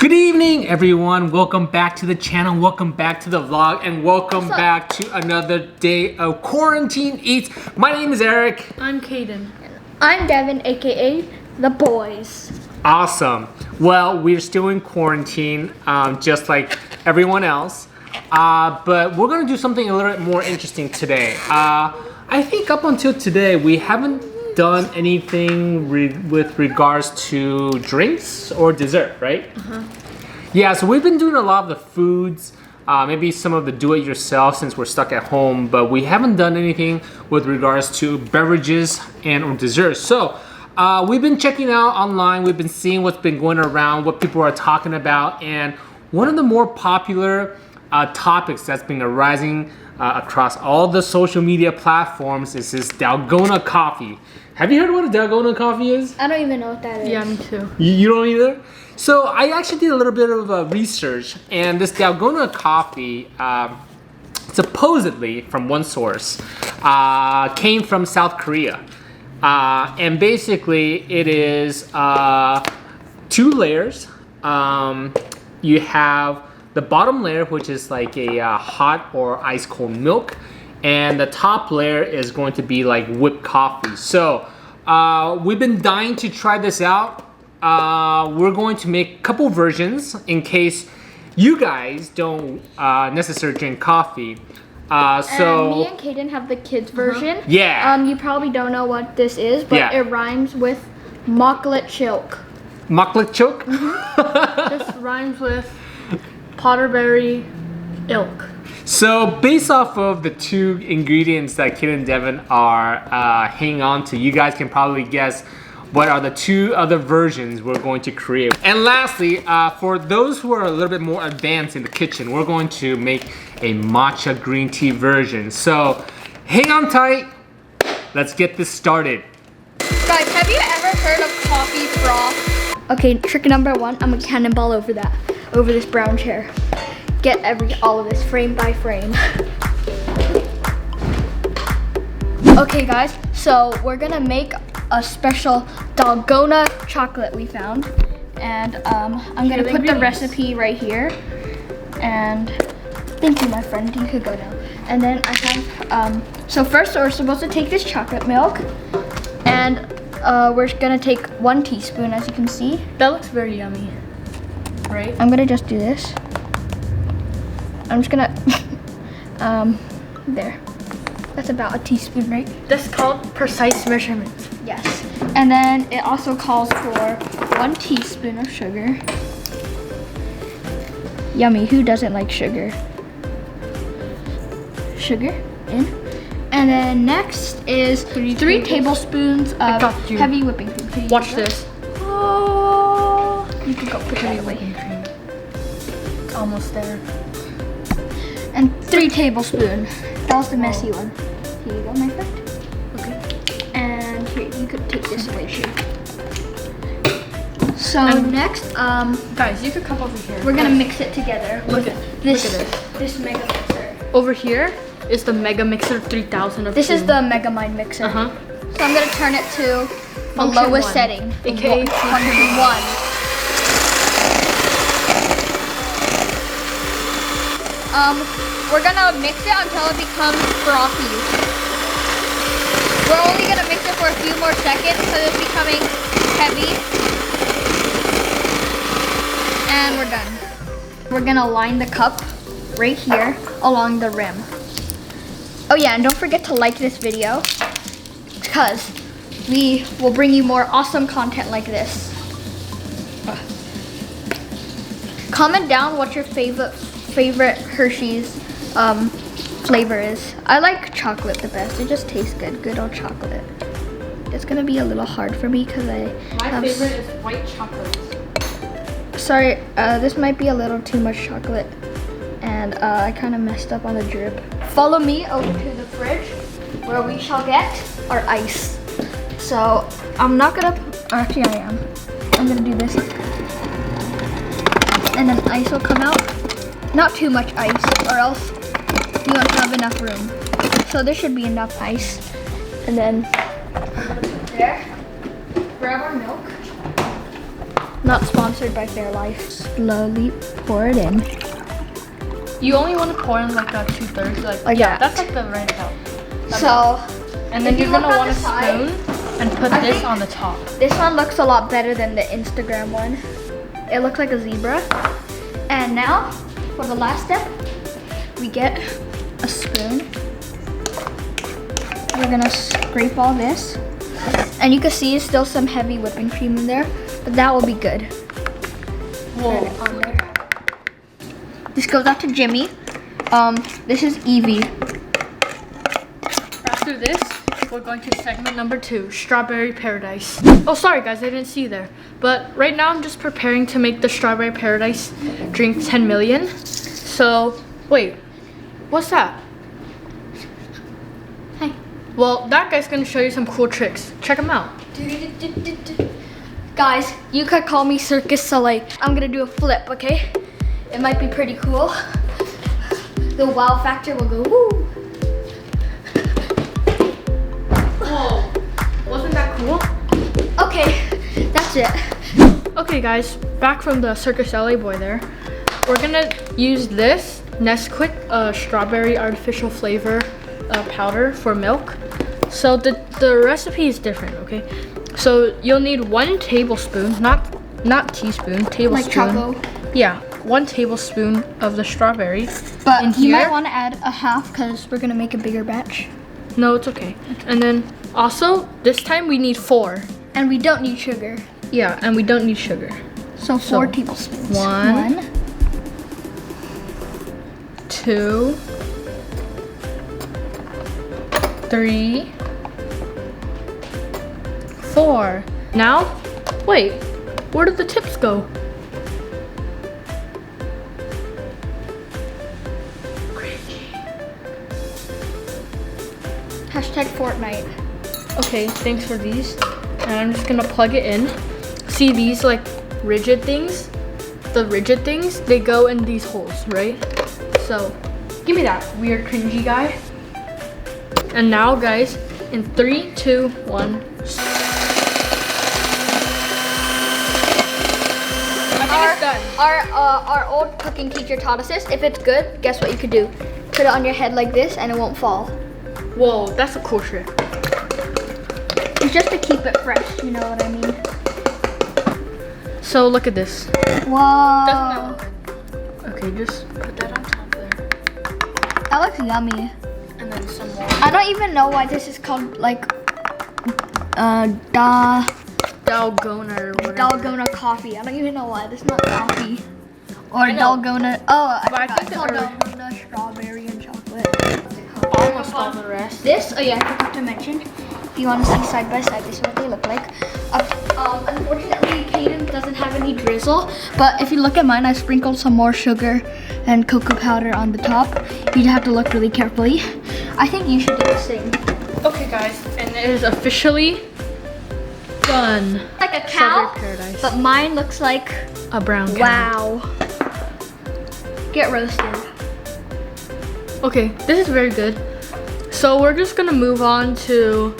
Good evening, everyone. Welcome back to the channel. Welcome back to the vlog, and welcome back to another day of Quarantine Eats. My name is Eric. I'm Kaden. I'm Devin, aka The Boys. Awesome. Well, we're still in quarantine, just like everyone else. But we're gonna do something a little bit more interesting today. I think up until today, we haven't done anything with regards to drinks or dessert, right? Yeah, so we've been doing a lot of the foods, maybe some of the do-it-yourself since we're stuck at home, but we haven't done anything with regards to beverages and or desserts. So we've been checking out online, we've been seeing what's been going around, what people are talking about, and one of the more popular topics that's been arising across all the social media platforms is this Dalgona Coffee. Have you heard what a Dalgona Coffee is? I don't even know what that is. Yeah, me too. You don't either? So I actually did a little bit of research, and this Dalgona Coffee, supposedly from one source, came from South Korea. And basically it is 2 layers. You have the bottom layer, which is like a hot or ice cold milk, and the top layer is going to be like whipped coffee. So we've been dying to try this out. We're going to make a couple versions in case you guys don't necessarily drink coffee. So me and Kaden have the kids version. Yeah. You probably don't know what this is, but it rhymes with Maklet Chilk. Maklet choke? This rhymes with Potterberry ilk. So based off of the 2 ingredients that Kid and Devin are hanging on to, you guys can probably guess what are the 2 other versions we're going to create. And lastly, for those who are a little bit more advanced in the kitchen, we're going to make a matcha green tea version. So hang on tight, let's get this started. Guys, have you ever heard of coffee froth? Okay, trick number 1, I'm gonna cannonball over this brown chair. Get all of this frame by frame. Okay guys, so we're gonna make a special Dalgona chocolate we found. And I'm gonna put the recipe right here. And thank you, my friend, you could go now. And then I have, so first we're supposed to take this chocolate milk, and we're gonna take 1 teaspoon, as you can see. That looks very yummy, right? I'm gonna just do this. I'm just gonna, there. That's about a teaspoon, right? That's called precise measurements. Yes. And then it also calls for 1 teaspoon of sugar. Yummy, who doesn't like sugar? Sugar in. And then next is 3 tablespoons of heavy whipping cream. Watch this. Oh, you can go put it away. It's almost there. And 3 tablespoons. That was the messy one. Here you go, my friend. Okay. And here, you could take this away too. So next, guys, you could come over here. we're gonna mix it together with Look at this mega mixer. Over here is the Mega Mixer 3000 of This is the Mega Mind mixer. So I'm gonna turn it to the lowest setting, AKA function 1. We're gonna mix it until it becomes frothy. We're only gonna mix it for a few more seconds because it's becoming heavy. And we're done. We're gonna line the cup right here along the rim. Oh yeah, and don't forget to like this video because we will bring you more awesome content like this. Comment down what your favorite Hershey's flavor is. I like chocolate the best. It just tastes good. Good old chocolate. It's gonna be a little hard for me because My favorite is white chocolate. Sorry, this might be a little too much chocolate, and I kind of messed up on the drip. Follow me over to the fridge where we shall get our ice. So I'm not gonna, actually I am. I'm gonna do this. And then ice will come out. Not too much ice or else you won't have enough room. So there should be enough ice. And then I'm gonna put there. Grab our milk. Not sponsored by Fairlife. Slowly pour it in. You only want to pour in like 2/3. Like yeah, that. that's like the right amount. So, And then if you you're gonna look on want a the side, spoon and put I this think- on the top. this one looks a lot better than the Instagram one. It looks like a zebra. And now, for the last step, we get a spoon. We're gonna scrape all this. And you can see still some heavy whipping cream in there, but that will be good. Whoa. On there. This goes out to Jimmy. This is Evie. After this, we're going to segment number 2, Strawberry Paradise. Oh, sorry guys, I didn't see you there. But right now I'm just preparing to make the Strawberry Paradise drink 10 million. So, wait, what's that? Hi. Well, that guy's gonna show you some cool tricks. Check him out. Guys, you could call me Circus Soleil. I'm gonna do a flip, okay? It might be pretty cool. The wow factor will go woo. Whoa, wasn't that cool? Okay, that's it. Okay guys, back from the Circus LA boy there. We're gonna use this Nesquik strawberry artificial flavor powder for milk. So the recipe is different, okay? So you'll need 1 tablespoon, not teaspoon, tablespoon. Like choco. Yeah, 1 tablespoon of the strawberry. But in you might here. want to add a half because we're gonna make a bigger batch. No, it's okay. And then also this time we need 4. And we don't need sugar. Yeah, and we don't need sugar. So 4 tablespoons. 1, 2, 3, 4. Now, wait, where did the tips go? Hashtag Fortnite. Okay, thanks for these. And I'm just gonna plug it in. See these like rigid things? The rigid things, they go in these holes, right? So, give me that weird cringy guy. And now guys, in 3, 2, 1. I think it's done. Our old cooking teacher taught us this. If it's good, guess what you could do? Put it on your head like this and it won't fall. Whoa, that's a cool trick. It's just to keep it fresh, you know what I mean? So look at this. Wow. Doesn't that look good? Okay, just put that on top there. That looks yummy. And then some more. I don't even know why this is called like Dalgona or whatever. Dalgona Coffee. I don't even know why. This is not coffee. Or I know. Dalgona. Oh, But I forgot. think It's called the- Dalgona strawberry and chocolate. Almost all the rest. This, oh yeah, I forgot to mention. If you want to see side by side, this is what they look like. Unfortunately, Kaden doesn't have any drizzle, but if you look at mine, I sprinkled some more sugar and cocoa powder on the top. You have to look really carefully. I think you should do the same. Okay guys, and it is officially done. Like a Strawberry cow, Paradise. but mine looks like, A brown cow. wow. Get roasted. Okay, this is very good. So we're just gonna move on to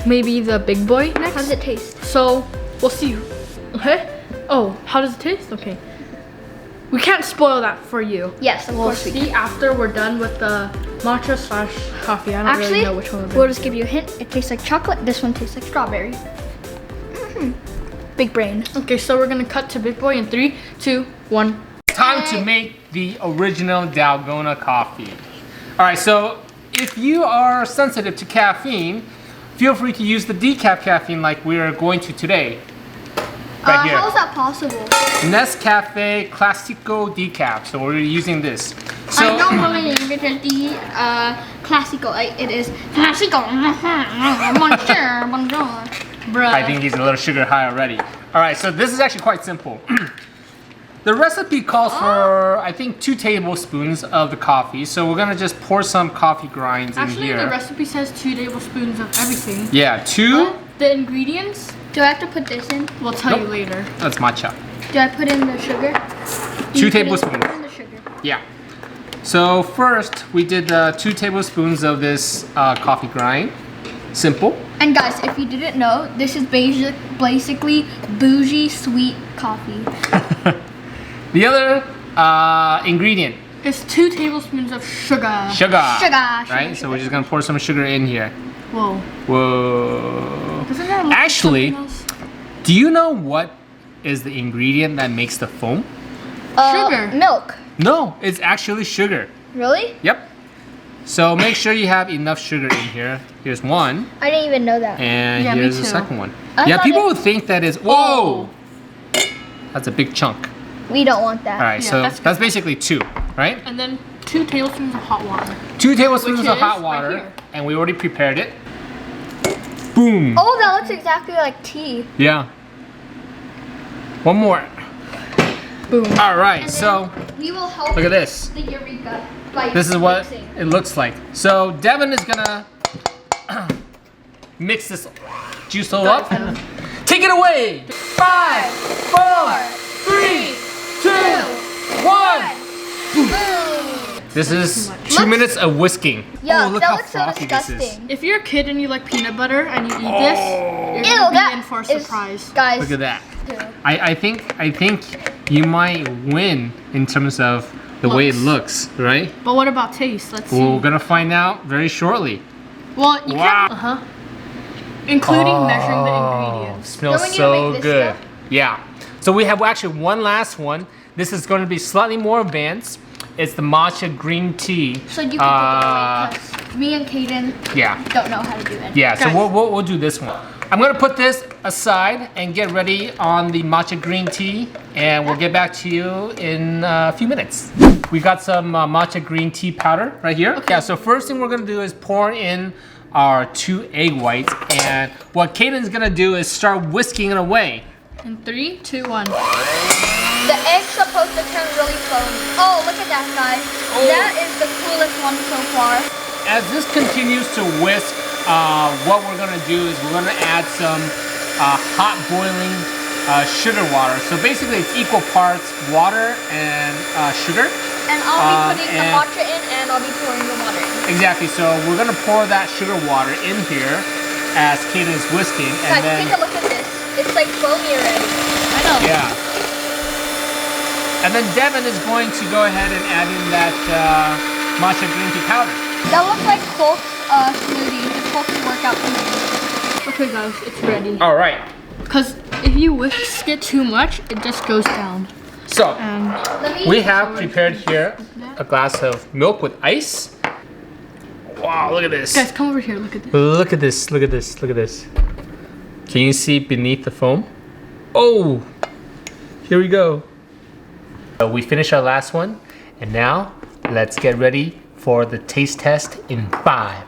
maybe the big boy next. How does it taste? So we'll see. Okay. Oh, how does it taste? Okay. We can't spoil that for you. Yes, of We'll course we can. see after we're done with the matcha / coffee. I don't really Actually, know which one we'll just give you a hint. It tastes like chocolate. This one tastes like strawberry. Big brain. Okay, so we're gonna cut to big boy in 3, 2, 1. Time to make the original Dalgona coffee. All right, so if you are sensitive to caffeine, feel free to use the decaf caffeine like we are going to today. Right here. How is that possible? Nescafe Classico decaf. So we're using this. So I don't believe it is the classical. It is classical. Bonjour, bonjour. Bruh. I think he's a little sugar high already. All right, so this is actually quite simple. The recipe calls for, I think, 2 tablespoons of the coffee. So we're gonna just pour some coffee grinds Actually, in here. the recipe says 2 tablespoons of everything. Yeah, 2. The ingredients, Do I have to put this in? we'll tell you Nope. later. That's matcha. Do I put in the sugar? 2 tablespoons. Put in the sugar. Yeah. So first, we did 2 tablespoons of this coffee grind. Simple. And guys, if you didn't know, this is basically bougie sweet coffee. The other ingredient. It's 2 tablespoons of sugar. Sugar. Sugar. Right? So we're just gonna pour some sugar in here. Whoa. Whoa. Doesn't that look Actually, like something else? do you know what is the ingredient that makes the foam? Sugar. Milk. No, it's actually sugar. Really? Yep. So make sure you have enough sugar in here. Here's one, I didn't even know that. and Yeah, me here's the too. second one. I Yeah, thought people it- would think that is, whoa! That's a big chunk. We don't want that. All right, Yeah, so that's that's good. basically 2, right? And then 2 tablespoons of hot water. 2 tablespoons Which of is hot right water, here. and we already prepared it. Boom. Oh, that looks exactly like tea. Yeah. One more. Boom. All right, And so then we will help look at this. the Eureka by This is what mixing. it looks like. So Devin is gonna mix this juice all up. Take it away. 5, 4, 3, 2, 1. This is 2 minutes of whisking. Yeah, Oh, look that how looks so frothy this is. disgusting. If you're a kid and you like peanut butter and you eat this, you're Ew, gonna that be in for a is- surprise. Guys, Look at that. ew. I think you might win in terms of the way it looks, right? But what about taste? Let's see. Well, we're gonna find out very shortly. Well, you Wow. can't. Including measuring the ingredients. Smells Then we need to so make this good. stuff. Yeah. So we have actually one last one. This is going to be slightly more advanced. It's the matcha green tea. So you can take it away because me and Kaden Yeah. don't know how to do it. Yeah. So Guys. we'll do this one. I'm gonna put this aside and get ready on the matcha green tea, and we'll get back to you in a few minutes. We got some matcha green tea powder right here. Okay. Yeah. So first thing we're gonna do is pour in our 2 egg whites, and what Caden's gonna do is start whisking it away. In 3, 2, 1. The egg's supposed to turn really foamy. Oh, look at that, guys. Oh. That is the coolest one so far. As this continues to whisk, what we're gonna do is we're gonna add some hot boiling sugar water. So basically it's equal parts water and sugar. And I'll be putting the and- matcha in and I'll be pouring the water in. Exactly, so we're gonna pour that sugar water in here as Kaden is whisking, and Guys, then, take a look at this. It's like foamy already. I know. yeah. And then Devin is going to go ahead and add in that matcha green tea powder. That looks like Folk's smoothie. It's Folk's workout smoothie. Okay, guys, it's ready. All right, Because if you whisk it too much, it just goes down. so Let me we have prepared here a glass of milk with ice. Wow, look at this. Guys, come over here. Look at this. Look at this, look at this, look at this. Can you see beneath the foam? Oh, here we go. So we finished our last one, and now let's get ready for the taste test in 5,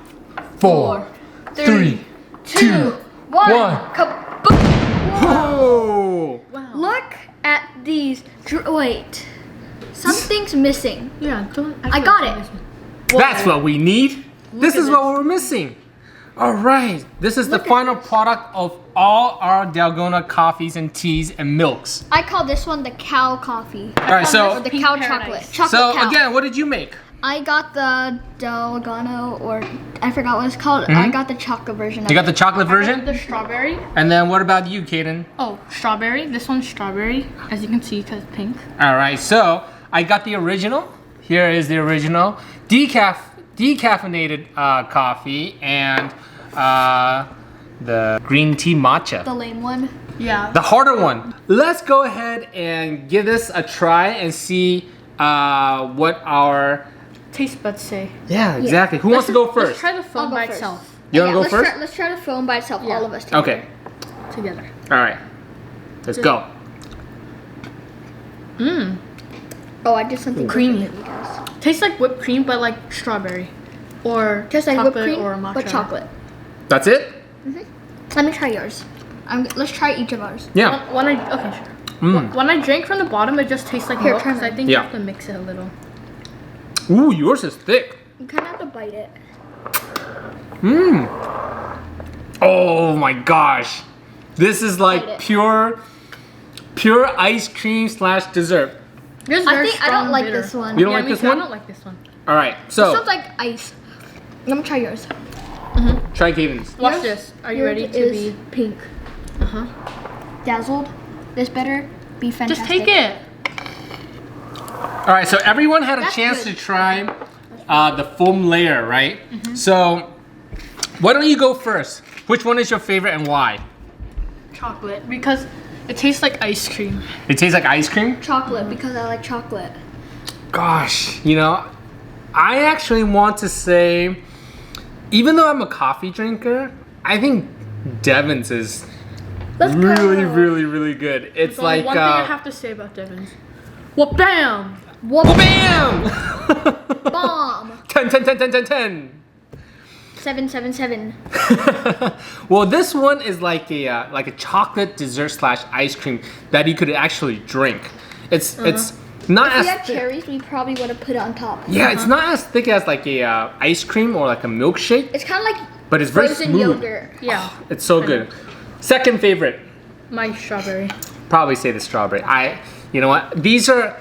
4, 3, 2, 1. Kaboom! Whoa! Wow. Look at these. Wait. Something's missing. Yeah, don't. I got it. That's what we need. This at is what we're missing. All right, this is the Look at final product of all our Dalgona coffees and teas and milks. I call this one the cow coffee. All right, Or so the Pink cow paradise. chocolate. so cow. again, what did you make? I got the Dalgona, or I forgot what it's called. I got the chocolate version. You got the chocolate version? The strawberry. And then what about you, Kaden? Oh, strawberry. This one's strawberry, as you can see, because it's pink. All right, so I got the original. Here is the original decaffeinated coffee and the green tea matcha. The lame one. Yeah. The harder one. Let's go ahead and give this a try and see what our... Taste buds say. Yeah, exactly. Who wants to go Let's first? try the I'll foam go by first. itself. You wanna go let's first? let's try the foam by itself, Yeah. all of us together. Okay, Together. all right. Let's go. Mmm. Oh, I did something Creamy. different than you guys. Tastes like whipped cream, but like strawberry. Or Just like chocolate whipped cream, or matcha. but chocolate. That's it? Let me try yours. Let's try each of ours. Yeah. Okay, sure. Mm. When I drink from the bottom, it just tastes like Here, milk. try 'Cause I mine. think Yeah. you have to mix it a little. Ooh, yours is thick. You kind of have to bite it. Mmm. Oh my gosh. This is Bite like it. pure ice cream slash dessert. Yours is I very think I strong don't like bitter. this one. You don't Yeah, like me this too. one? I don't like this one. All right, This so sounds like ice. Let me try yours. Try Caden's. Watch this. Are you ready to be pink? Dazzled. This better be fantastic. Just take it. All right, so everyone had a That's chance good. to try the foam layer, right? So why don't you go first? Which one is your favorite and why? Chocolate, because it tastes like ice cream. It tastes like ice cream? Chocolate, because I like chocolate. Gosh, you know, I actually want to say, even though I'm a coffee drinker, I think Devon's is really good. It's There's only like one thing I have to say about Devon's. Whoop bam! Whoop, bam! bomb. 10, 10, 10, 10, 10, 10. 777. Well, this one is like a chocolate dessert slash ice cream that you could actually drink. It's not If we as had cherries, we probably would have put it on top. yeah, it's not as thick as like a ice cream or like a milkshake, It's kind of like but it's very frozen smooth. yogurt. Yeah. It's so good. Second favorite, My strawberry. probably say the strawberry. You know what? These are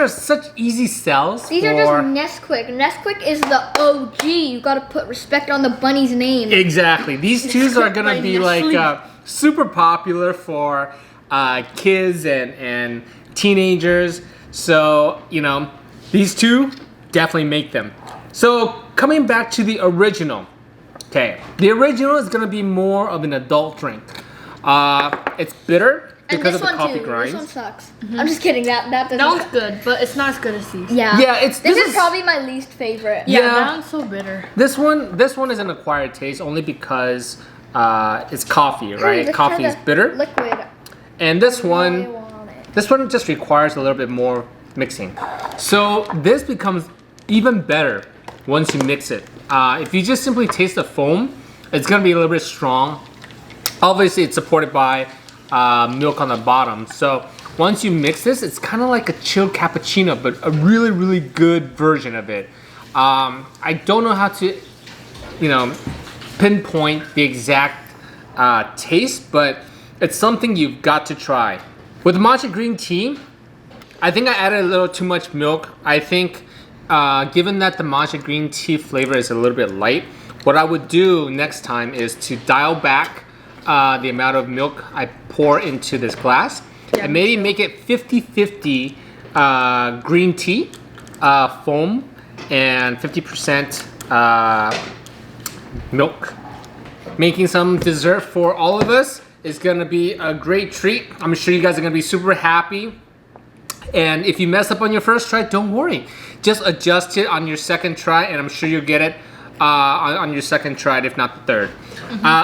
such easy sells. These are just Nesquik. Nesquik is the OG. You gotta put respect on the bunny's name. Exactly. These twos are gonna be like super popular for kids and teenagers. So, you know, these two, definitely make them. So, coming back to the original. Okay, the original is gonna be more of an adult drink. It's bitter And because this of the one coffee too. grinds. This one sucks. I'm just kidding. That doesn't. That one's good, but it's not as good as these. Yeah. Yeah, This is probably my least favorite. Yeah, Yeah. that one's so bitter. This one is an acquired taste only because it's coffee, right? Let's Coffee try is the bitter, Liquid. and this I one want it. just requires a little bit more mixing. So this becomes even better once you mix it. If you just simply taste the foam, it's gonna be a little bit strong. Obviously, it's supported by milk on the bottom. So once you mix this, it's kind of like a chilled cappuccino, but a really good version of it. I don't know how to, you know, pinpoint the exact taste, but it's something you've got to try. With matcha green tea, I think I added a little too much milk. I think given that the matcha green tea flavor is a little bit light, what I would do next time is to dial back the amount of milk I pour into this glass and maybe make it 50-50 green tea foam and 50% milk. Making some dessert for all of us is gonna be a great treat. I'm sure you guys are gonna be super happy. And if you mess up on your first try, don't worry. Just adjust it on your second try, and I'm sure you'll get it on your second try, if not the third.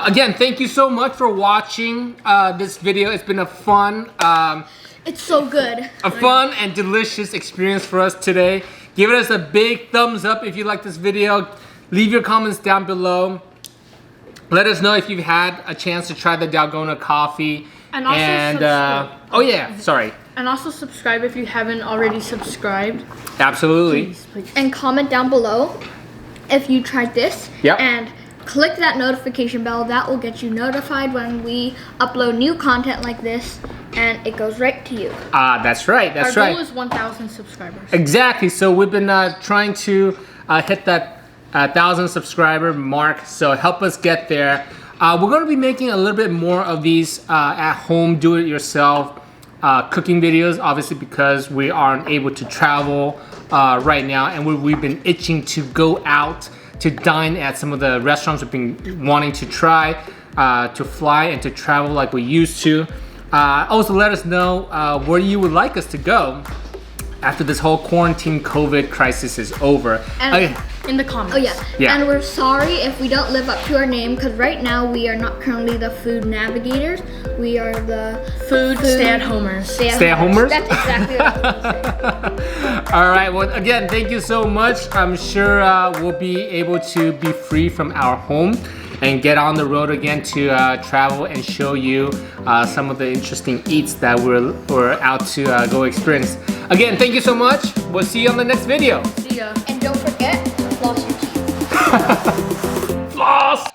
Again, thank you so much for watching this video. It's been a fun and delicious experience for us today. Give us a big thumbs up if you like this video. Leave your comments down below. Let us know if you've had a chance to try the Dalgona coffee. And also subscribe. And also subscribe if you haven't already subscribed. Absolutely. Please. And comment down below if you tried this. Yep. And click that notification bell. That will get you notified when we upload new content like this, and it goes right to you. That's right. That's Our right. goal is 1,000 subscribers. Exactly. So we've been trying to hit that 1,000 subscriber mark. So help us get there. We're going to be making a little bit more of these at home, do-it-yourself cooking videos. Obviously, because we aren't able to travel right now, and we've been itching to go out to dine at some of the restaurants we've been wanting to try, to fly and to travel like we used to. Also, let us know where you would like us to go after this whole quarantine COVID crisis is over. And In the comments. Oh yeah. Yeah. And we're sorry if we don't live up to our name, because right now we are not currently the food navigators. We are the Food stay-at-homers. Stay-at-homers? That's exactly what I was going to say. All right, well, again, thank you so much. I'm sure we'll be able to be free from our home and get on the road again to travel and show you some of the interesting eats that we're out to go experience. Again, thank you so much. We'll see you on the next video. See ya. And don't forget, floss your teeth. Floss!